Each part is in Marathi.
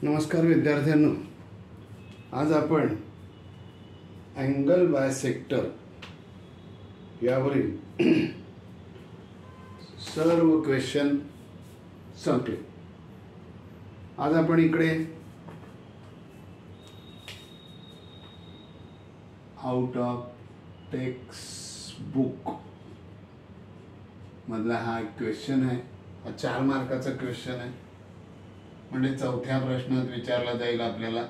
नमस्कार विद्यार्थ्यांनो, आज आपण अँगल बायसेक्टर यावरील सर्व क्वेश्चन संपले. आज आपण इकडे आउट ऑफ टेक्स्ट बुक मधला हा क्वेश्चन आहे. हा 4 मार्काचा क्वेश्चन आहे. म्हणजे चौथ्या प्रश्नात विचारला जाईल आपल्याला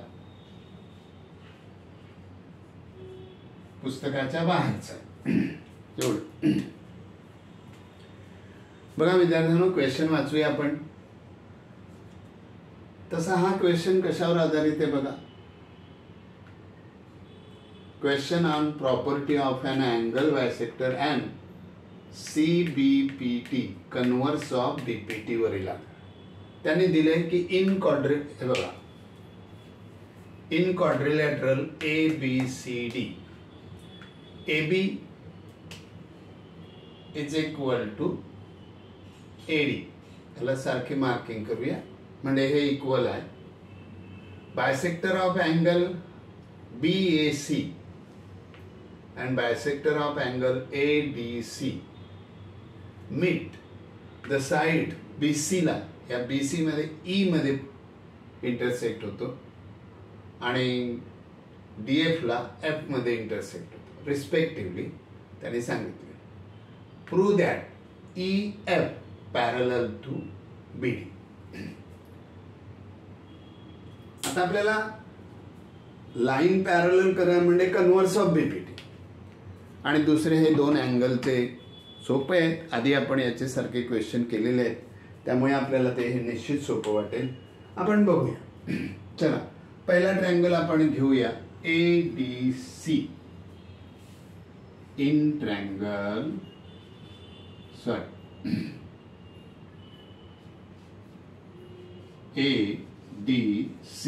पुस्तकाच्या बाहेरचा. एवढं बघा विद्यार्थ्यांनो, क्वेश्चन वाचूया आपण. तसा हा क्वेश्चन कशावर आधारित आहे बघा. Question on property of an angle bisector and CBPT converse of BPT वरील त्यांनी दिले की in quadrilateral ABCD AB is equal to AD. त्याला सारखी मार्किंग करूया म्हणजे हे इक्वल आहे. Bisector of angle BAC and bisector of angle ADC meet the side BC ला, या BC मध्ये E मध्ये इंटरसेक्ट होतो आणि DF ला F मध्ये इंटरसेक्ट होतो रिस्पेक्टिव्हली. त्यांनी सांगितले prove that EF parallel to BD. आता आपल्याला लाईन पॅरलल करा म्हणजे कन्व्हर्स ऑफ BPT आणि दुसरे हे दोन अँगलचे सोपे आहेत. आधी आपण याचे सारखे क्वेश्चन केलेले आहेत त्यामुळे आपल्याला ते हे निश्चित सोपं वाटेल. आपण बघूया. चला, पहिला ट्रायंगल आपण घेऊया ADC. In triangle ADC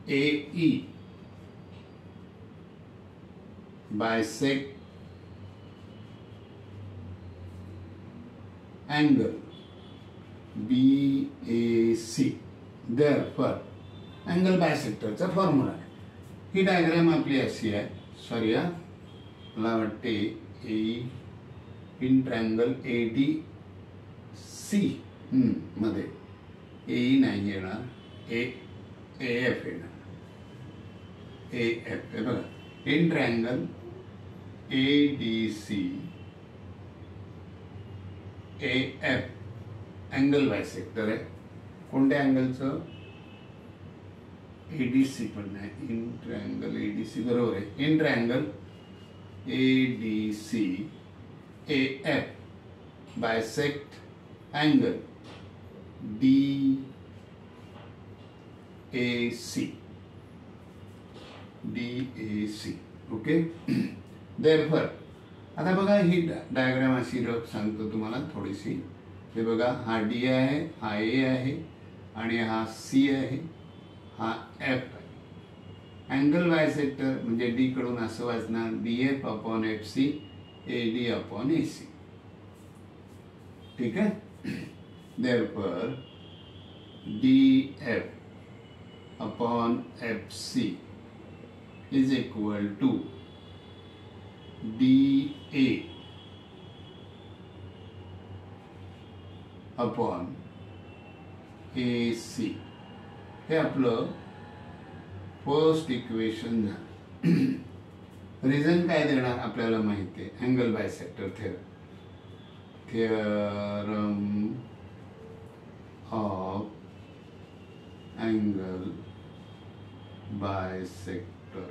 AE bisect angle BAC. therefore angle bisector चा फॉर्म्युला आहे. ही डायग्राम आपली अशी आहे. सॉरी, मला वाटते इन ट्रायंगल ADC मध्ये AE नाही येणार, AF येणार. AF हे बघा, in triangle ADC AF angle bisector आहे. कोणत्या अँगलचं? ADC पण नाही, इन ट्रायंगल ADC बरोबर आहे. In triangle ADC AF bisect angle DAC. Okay. therefore आता बघा ही डायग्राम अशी सांगतो तुम्हाला थोडीशी. हे बघा, हा D आहे, हा A आहे आणि हा C आहे, हा F आहे. अँगल बायसेक्टर म्हणजे D कडून असं वाचणार DF upon FC AD upon AC. ठीक आहे. therefore DF upon FC is equal to DA upon AC. हे आपलं फर्स्ट इक्वेशन झालं. रिझन काय देणार आपल्याला माहिती आहे. Angle bisector theorem of angle bisector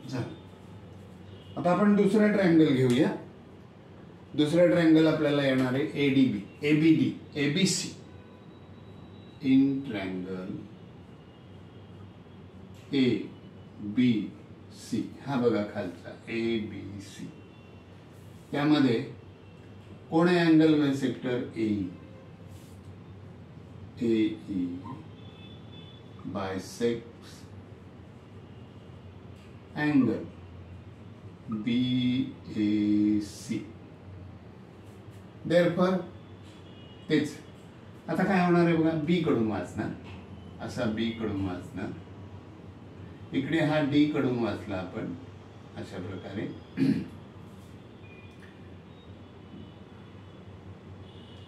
झालं. आता आपण दुसरा ट्रायंगल घेऊया. दुसरा ट्रायंगल आपल्याला येणार आहे ABC. इन ट्रायंगल ABC हा बघा खालचा ABC. त्यामध्ये कोण आहे angle bisector? AE bisects angle BAC. Therefore तेच. आता काय होणार आहे बघा, बी कडून वाचणार, असा बी कडून वाचणार, इकडे हा डी कडून वाचला आपण अशा प्रकारे.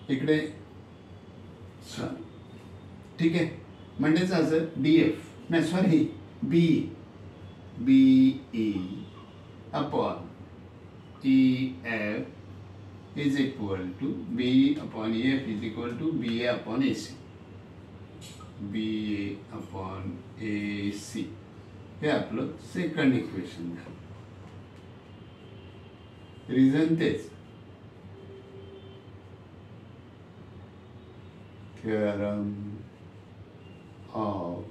इकडे ठीक आहे, म्हणजेच असं डीएफ नाही sorry B E upon E F is equal to B upon E F is equal to B A upon A C. B A upon A C हे आपलं सेकंड इक्वेशन झालं. रिझन तेच, theorem of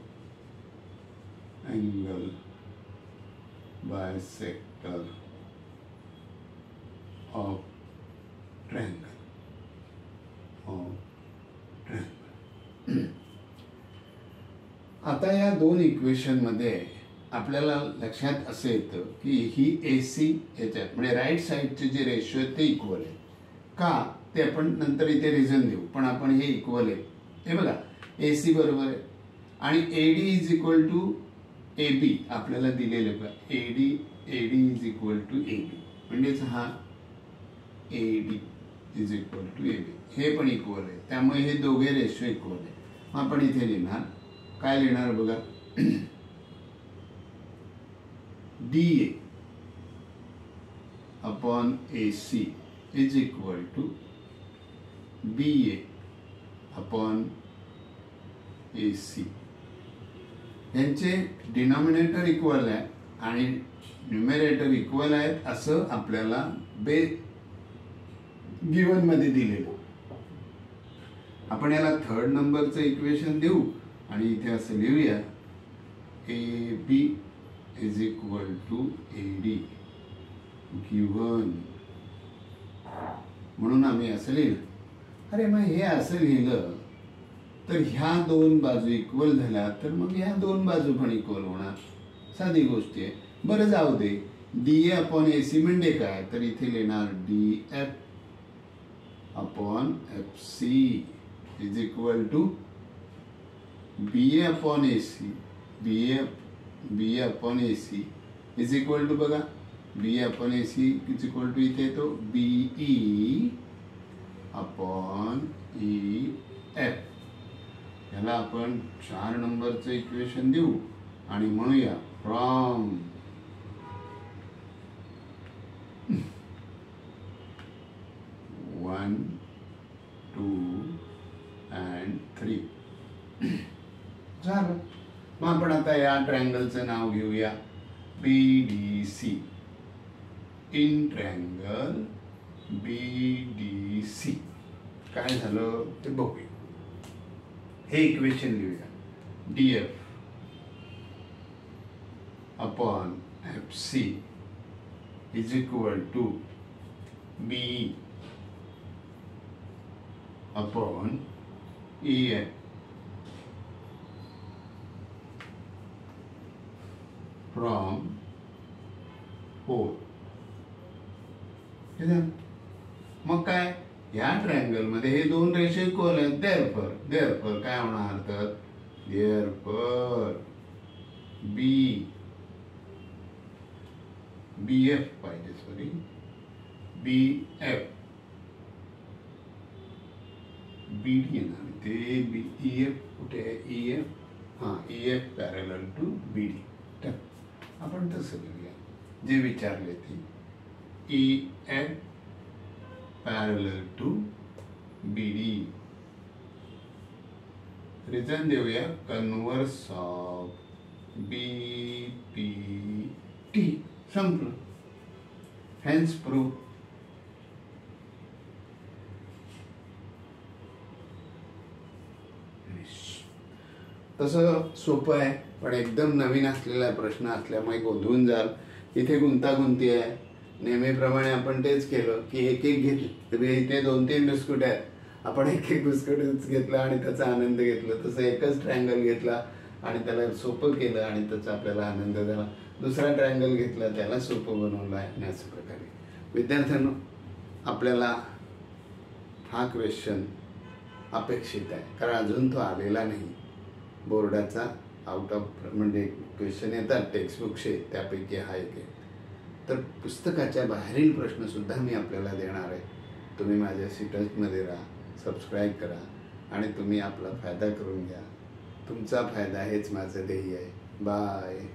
angle bisector of triangle. आता या दोन इक्वेशन मध्ये आपल्याला लक्षात असं येतं की ही ए सी याच्यात म्हणजे राईट साईडचे जे रेशो आहेत ते इक्वल आहे का, ते आपण नंतर इथे रिझन देऊ, पण आपण हे इक्वल आहे. हे बघा ए सी बरोबर आहे आणि A D is equal to A B आपल्याला दिलेलं बघा, A D is equal to A B, म्हणजेच हा A D is equal to A B हे पण इक्वल आहे. त्यामुळे हे दोघे रेशो इक्वल आहे. आपण इथे लिहिणार काय, लिहिणार बघा, D A upon A C is equal to B A upon A C. यांचे डिनॉमिनेटर इक्वल आहे आणि न्यूमेरेटर इक्वल आहेत असं आपल्याला गिवन मध्ये दिलेलं. आपण याला थर्ड नंबरचं इक्वेशन देऊ आणि इथे असं लिहूया, A B is equal to A D given, म्हणून आम्ही असं लिहिलं. अरे मग हे असं लिहिलं तर ह्या दोन बाजू इक्वल झाल्या तर मग ह्या दोन बाजू पण इक्वल होणार, साधी गोष्ट आहे. बरं जाऊ दे, D A upon A C म्हणजे काय, तर इथे लिहिणार D F upon F C is equal to B A upon A C, B A upon A C is equal to बघा, B A upon A C is equal to इथे तो B E upon E F. याला आपण 4 नंबरचं इक्वेशन देऊ आणि म्हणूया फ्रॉम वन 2 and 3 झालं. मग आपण आता या ट्रायंगलचं नाव घेऊया BDC. इन ट्रायंगल BDC काय झालं ते बघूया. हे इक्वेशन लिहूया, DF upon FC is equal to B upon EF from 4. मग काय, या ट्रायंगल मध्ये हे दोन रेषे इक्वल आहेत. देअरफॉर काय होणार, तर देअरफॉर BF पाहिजे, सॉरी BF BD येणार ते EF कुठे आहे, EF हां EF पॅरलल टू BD. आपण तसं लिहूया जे विचारले ते, EF parallel to BD. Reason देऊया, कन्वर्स ऑफ BPT. संपलं. Hence proof. तसं सोपं आहे पण एकदम नवीन असलेला प्रश्न असल्यामुळे गोंधळून जाल. इथे गुंतागुंती आहे. नेहमीप्रमाणे आपण तेच केलं की एक एक घेतलं. इथे 2-3 बिस्कुट आहेत, आपण एक एक बिस्कुट घेतलं आणि त्याचा आनंद घेतला. तसं एकच ट्रायंगल घेतला आणि त्याला सोपं केलं आणि त्याचा आपल्याला आनंद झाला. दुसरा ट्रायंगल घेतला, त्याला सोपं बनवलं आहे. आणि अशा प्रकारे विद्यार्थ्यांनो आपल्याला हा क्वेश्चन अपेक्षित आहे, कारण अजून तो आलेला नाही. बोर्डाचा आउट ऑफ म्हणजे क्वेश्चन येतात टेक्स्टबुकचे, त्यापैकी हा एक आहे. तर पुस्तकाच्या बाहेरील प्रश्नसुद्धा मी आपल्याला देणार आहे. तुम्ही माझ्याशी टचमध्ये राहा, सबस्क्राईब करा आणि तुम्ही आपला फायदा करून घ्या. तुमचा फायदा हेच माझं ध्येय आहे. बाय.